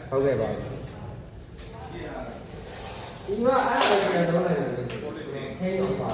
ဟုတ်ကဲ့ပါဒီမှာအဲ့ဒါလည်းတော့နိုင်တယ်ဟင်းတော့ပါ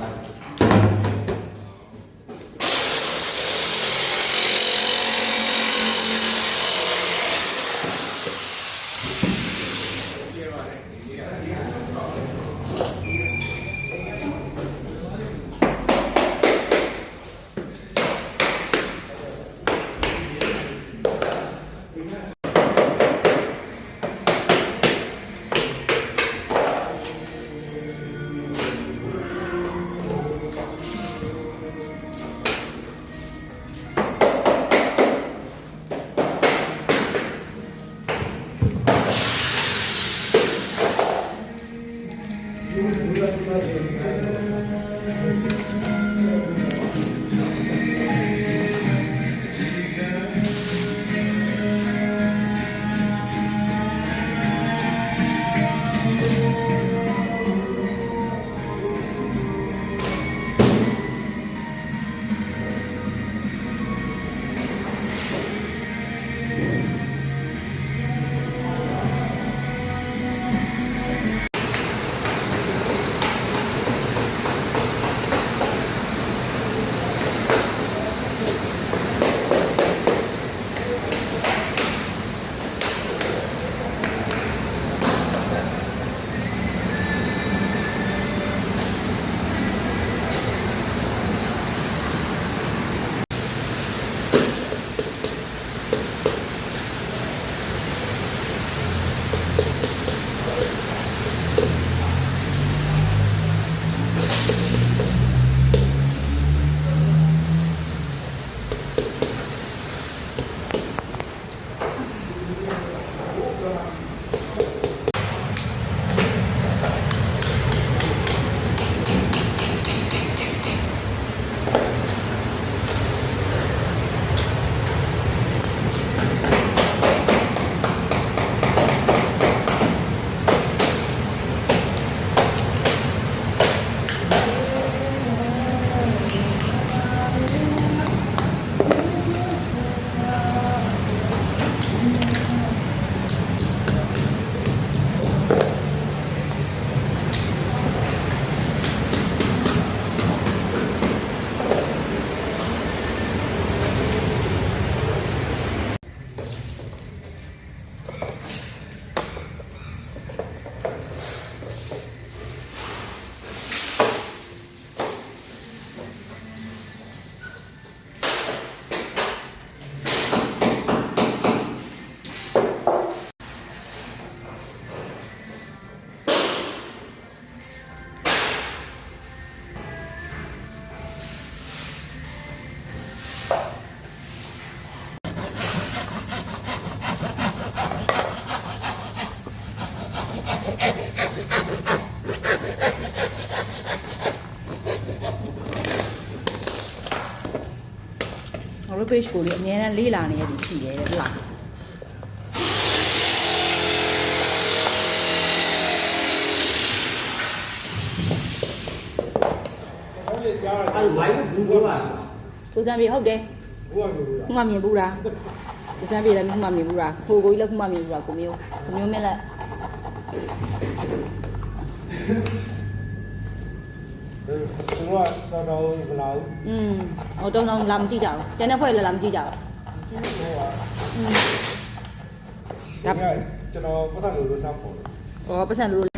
တို့ page ကိုလည်းအများနဲ့လေးလာနေရသည်ရှိတယ်ဟုတ်လားအဲ့လို live ဘူးပြောပါကိုစံပြေဟုတ်တယ်ခုမှမြင်ဘူးလားကိုစံပြေလည်းခုမှမြင်ဘူးလားခိုးကိုကြီးလည်းခုမှမြင်ဘူးလားကိုမျိုးမင်းလက်ကျွန်တော်တော်မလာဘူးဟိုတုံးလာမကြည့်ကြဘူးကျန်တဲ့ဖွဲ့လည်းလာမကြည့်ကြဘူးဒါကျွန်တော်ပတ်သက်လို့စားဖို့ပတ်စံလို့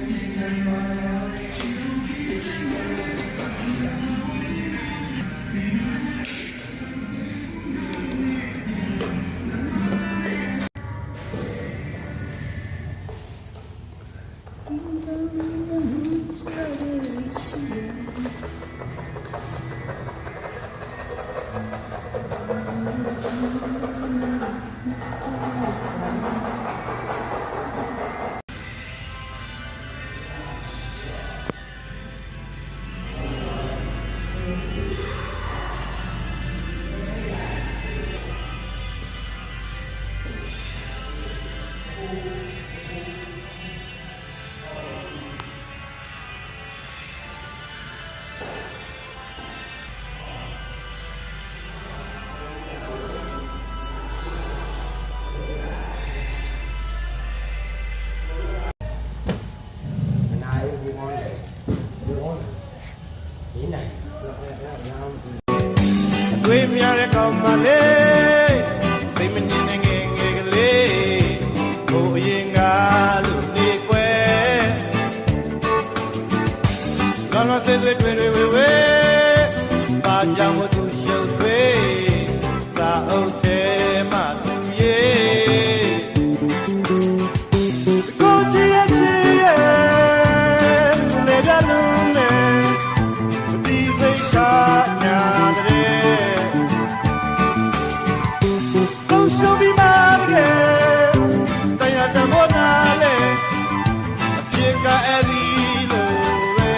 ကအဲ့ဒီလိုပဲ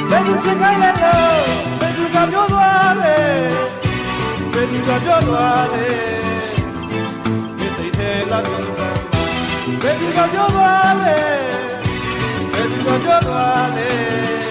ဘယ်သူချစ်ခိုင်းလဲလို့ဘယ်သူကပြောသွားလဲဘယ်သူကပြောသွားလဲမသိတဲ့ကပြောသွားဘယ်သူကပြောသွားလဲဘယ်သူကပြောသွားလဲ